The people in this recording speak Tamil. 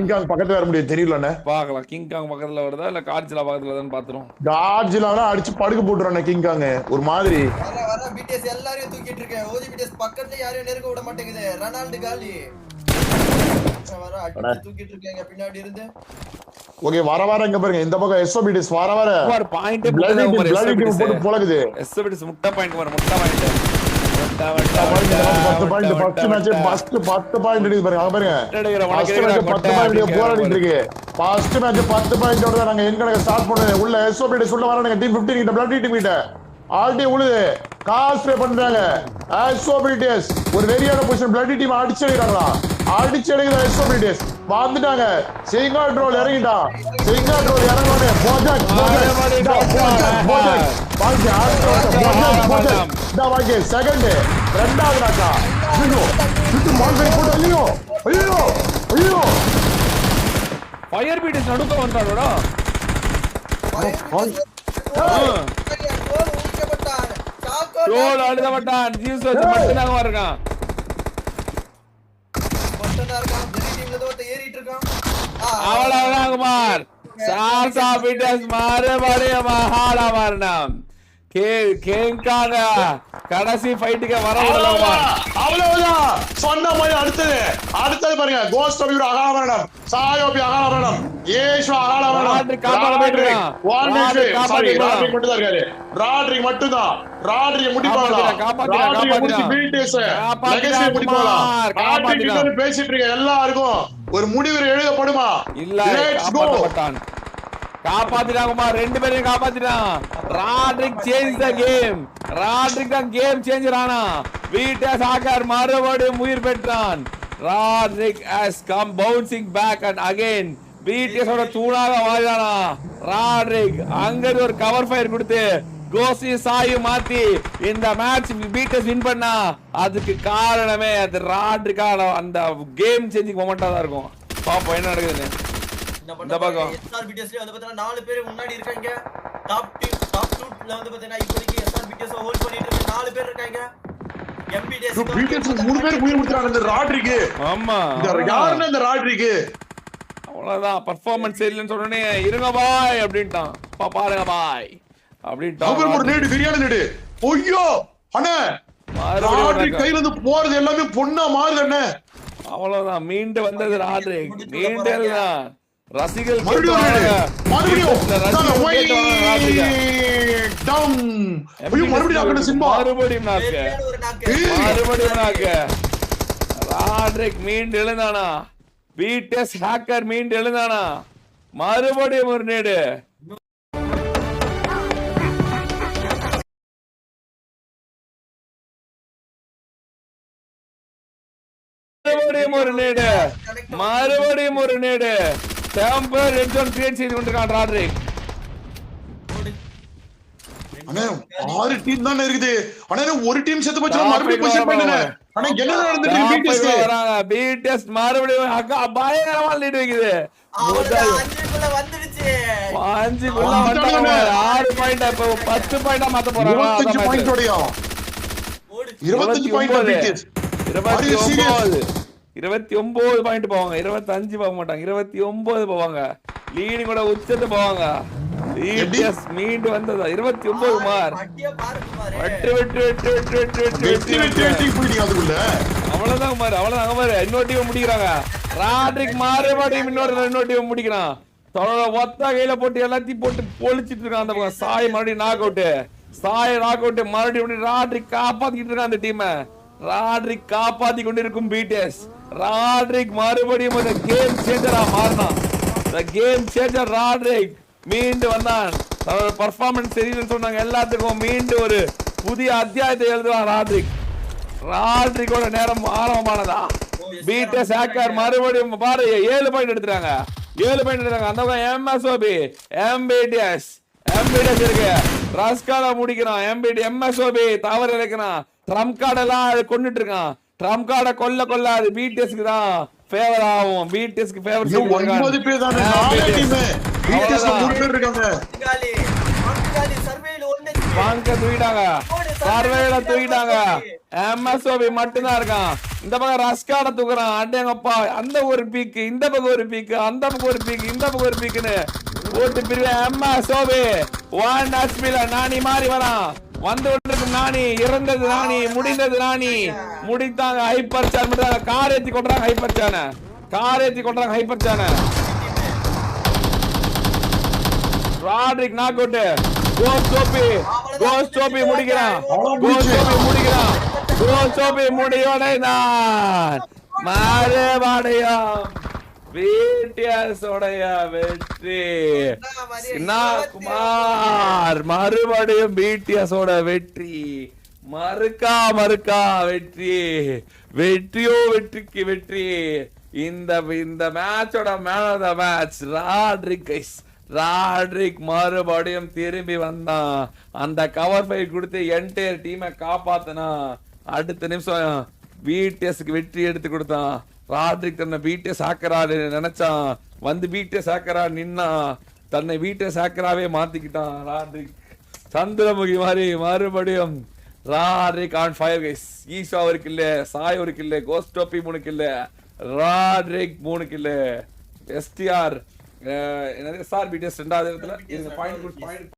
கிங்காங் பக்கத்துல வர முடியும் தெரியலண்ணே. பாக்கலாம் கிங்காங் பக்கத்துல வருதா இல்ல காட்ஜிலா பக்கத்துல வருதான்னு பாத்துறோம். காட்ஜிலாலாம் அடிச்சு படுக்க போட்டுறானே கிங்காங் ஒரு மாதிரி. வர பிடிஎஸ் எல்லாரையும் தூக்கிட்டு இருக்கேன். ஓஜி பிடிஎஸ் பக்கத்துல யாரையும் நெருங்க விட மாட்டேங்குது. ரொனால்டு காலி வர அடிச்சு தூக்கிட்டு இருக்காங்க பின்னாடி இருந்து. ஓகே வர வர இங்க பாருங்க இந்த பக்கம் எஸ்ஓபிடிஸ் வர வர ஒரு பாயிண்ட் பிளடி போட்டு போலகுது. எஸ்ஓபிடிஸ் முட்டை பாயிண்ட் வர முட்டை point 10 point first match first 10 point இருக்கு பாருங்க. அங்க பாருங்க ஃபர்ஸ்ட் மேட்ச் 10 பாயிண்ட் போராடிட்டு இருக்கு. ஃபர்ஸ்ட் மேட்ச் 10 பாயிண்டோட தான் நாங்க எங்க ஸ்டார்ட் பண்ணோம். உள்ள எஸ்ஓபிடிஸ் உள்ள வரானுங்க. டீம் 15 கிட்ட பிளடி டீம் கிட்ட ஆல்ரெடி உழுது கால் ஸ்ப்ரே பண்றாங்க. எஸ்ஓபிடிஸ் ஒரு வெரியான பொசிஷன் பிளடி டீம் அடிச்சிடுறாங்களா? அடிச்சிடுங்க எஸ்ஓபிடிஸ் வந்துட்டாங்க. சிங்கர் ட்ரோல் இறங்கிட்டான். சிங்கர் ட்ரோல் இறங்கனே போஜக் வாங்கி செகண்ட் ரெண்டாவது நாக்கா. ஐயோ சுட்டு மால்பெரி போட்டு ஐயோ ஐயோ ஐயோ ஃபயர் பீட்ஸ் நடுக்க வந்தாடா. கோல் அழுதவட்டான் ஜீவ்ஸ் வந்து மட்டும் இருக்கான். அவ்வளவுதான் குமார். சார்சா பீட்டர்ஸ் மறுபடியும் மகாடா மரணம். கேங்காக கடைசி ஃபைட்டுக்கு வர அவ்வளவுதான் சொன்ன மாதிரி அடுத்தது பாருங்க. கோஸ்ட் ஆஃப் அகால மரணம், சாயோபி அகால மரணம், ஏஷு அகால மரணம். ராட்ரிக் மட்டும்தான். ராட்ரிக் முடிப்பாங்களா? ராட்ரிக் முடிச்சு பீட்டர்ஸ் லெகசி முடிப்பாங்களா? ராட்ரிக் கிட்ட பேசிட்டு இருக்க எல்லாருக்கும் ஒரு முடிவு எழுதப்படுமா? இல்ல காப்பாத்திட்டாங்கம்மா. ரெண்டு பேரையும் காப்பாத்திட்டான். ராட்ரிக் சேஞ்ச் த கேம். ராட்ரிக் தான் கேம் சேஞ்சர் ஆனா. வீட்டஸ் ஹாக்கர் மறுபடியும் உயிர் பெற்றான். ராட்ரிக் has come bouncing back and again வீட்டஸ் ஓட தூணாக மாறினானா. ராட்ரிக் அங்க ஒரு கவர் ஃபயர் கொடுத்து கோசி சாயு மாத்தி இந்த மேட்ச் வீட்டஸ் வின் பண்ணா. அதுக்கு காரணமே அது ராட்ரிக்கான அந்த கேம் சேஞ்சிங் மொமெண்டா தான் இருக்கும். பாப்போம் என்ன நடக்குதுன்னு. இந்த பக்கம் எஸ்ஆர் பிடிஎஸ்ல வந்து பார்த்தா 4 பேர் முன்னாடி இருக்காங்க. டாப் 2ல வந்து பார்த்தா இப்போதைக்கு எஸ்ஆர் பிடிஎஸ் ஹோல்ட் பண்ணிட்டு இருக்க 4 பேர் இருக்காங்க. எம்பிடிஎஸ் பிடிஎஸ் 3 பேர் உயிர் கொடுத்துறாங்க இந்த ராட்ரிக். ஆமா யாருன்னு இந்த ராட்ரிக் அவ்வளவுதான் பெர்ஃபார்மன்ஸ் இல்லன்னு சொன்னனே இருங்க பாய் அப்படிட்டான். பாருங்க பாய் அப்படிட்டான். அவர் ஒரு நேடு பிரியாணி நேடு. ஐயோ அண்ணே ராட்ரிக் கையில இருந்து போறது எல்லாமே பொண்ணா மாறுது அண்ணே. அவ்வளவுதான் மீண்டு வந்தது ராட்ரிக். மீண்டு எல்லாம் ரசிகர்கள் மறுபடியும் ராட்ரிக் மீண்டு எழுந்தானா. பிடிஎஸ் ஹேக்கர் மீண்டு எழுந்தானா. மறுபடியும் ஒரு நேடு. மறுபடியும் ஒரு நேடு. டெம்பர் ரெட் ஜோன் கிரியேட் செய்து கொண்டிருக்கான் ராட்ரிக். அண்ணே 6 டீம் தான இருக்குது. அண்ணே ஒரு டீம் செத்து போச்சு மறுபடியும் பொசிஷன் பண்ணுங்க. அண்ணே என்ன நடந்துட்டு இருக்கு பிடிஎஸ் வராங்க. பிடிஎஸ் மறுபடியும் பயங்கரமா லீட் வைக்குது. 5 வந்துருச்சு. 5 வந்தாங்க. 6 பாயிண்ட் இப்ப 10 பாயிண்டா மாத்த போறாங்க. 25 பாயிண்ட் ஓடியா. 25 பாயிண்ட் பிடிஎஸ். 29 பாயிண்ட் போவாங்க. 25 போக மாட்டாங்க. 29 போவாங்க. லீடிங் கூட உச்சத்து போவாங்க. பிடிஎஸ் மீண்டு வந்ததா 29 மார். அவ்வளவுதான் மார். அவ்வளவுதான் மார். இன்னொரு டீம் முடிக்கிறாங்க. ராட்ரிக் மறுபடியும் இன்னொரு டீம் முடிக்கிறான். ஒத்த கையில போட்டு எல்லாத்தையும் போட்டு பொழிச்சிட்டு இருக்கான். அந்த பக்கம் சாய் மறுபடியும் knock out. Sai knock out மறுபடியும் ராட்ரிக் காப்பாத்திட்டு இருக்கான் அந்த டீமை. ராட்ரிக் காப்பாத்தி கொண்டிருக்கும் பிடிஎஸ். ராட்ரிக் மறுபடியும் அந்த கேம் சேஞ்சரா மாறினான். the game changer ராட்ரிக் மீண்டு வந்தான். அவரோட பெர்ஃபார்மன்ஸ் சரியில்லைன்னு சொன்னாங்க எல்லாத்துக்கும் மீண்டு ஒரு புதிய அத்தியாயத்தை எழுதுவான் ராட்ரிக். ராட்ரிக்கோட நேரம் ஆரம்பமானதா. பிடிஎஸ் ஹேக்கர் மறுபடியும் பாரு 7 பாயிண்ட் எடுத்துறாங்க. 7 பாயிண்ட் எடுத்தாங்க. அந்த எம்எஸ்ஓபி எம்பிடிஎஸ் இருக்கு. ரஸ்கால முடிக்கிறான். எம்எஸ்ஓபி தவறு இறக்கிறான். ட்ரம்ப் கார்டு எல்லாம் கொண்டுட்டு இருக்கான். ட்ரம்ப் கார்டை கொல்ல அது பிடிஎஸ்க்கு தான் ஃபேவர் ஆகும். பிடிஎஸ்க்கு ஃபேவர் 9 பேர் தான் 4 டீம் பிடிஎஸ் 3 பேர் இருக்காங்க. காலி சர்வேல ஒண்ணே பங்க தூக்கிட்டாங்க, பார்வையில தூக்கிட்டாங்க. MSOB மட்டும்தான் இருக்கான். இந்த பக்கம் ரஸ்காட தூக்குறான். அடேங்கப்பா, அந்த ஒரு பீக்கு, இந்த பக்கம் ஒரு பீக்கு, அந்த பக்கம் ஒரு பீக்கு, இந்த பக்கம் ஒரு பீக்குன்னு போட்டு பிரிவு. MSOB 1 HP நானி மாறி வரான். வந்து கொண்டிருக்கு நானி, இறந்தது நானி, முடிந்தது நானி. முடித்தாங்க ஹைப்பர் சான் மட்டும். கார் ஏத்தி கொட்டுறாங்க ஹைப்பர் சான, கார் ஏத்தி கொட்டுறாங்க ஹைப்பர் சான. Rodrick knock out. கோஸ்டோபி முடிக்கிறான், கோஸ்டோபி முடிவடைந்தான். மறுபடியும் BTS உடைய வெற்றி. குமார் மறுபடியும் BTS ஓட வெற்றி. மறுக்கா வெற்றி. வெற்றியோ வெற்றிக்கு வெற்றி. இந்த மேட்சோட man of the match Rodrick guys. Rodrick மறுபடியும் திரும்பி வந்தான். அந்த கவர் ஃபைட் கொடுத்து என்டையர் டீமை காப்பாத்தினா. அடுத்த நிமிஷம் BTSக்கு வெற்றி எடுத்து கொடுத்தான். ராட்ரிக் தன்னை BTS ஹேக்கரான்னு நினைச்சான். வந்து BTS ஹேக்கரா நின்னா. தன்னை BTS ஹேக்கராவே மாத்திக்கிட்டான் ராட்ரிக். சந்திரமுகி மாதிரி மறுபடியும் ராட்ரிக் ஆன் ஃபயர் கைஸ். ஈஷா ஒரு கில்லு, சாய் ஒரு கில்லு, கோஸ்டோபி 3 கில்லு, ராட்ரிக் 3 கில்லு. STR என்னது SR BTS 2வது இடத்துல. பாயிண்ட்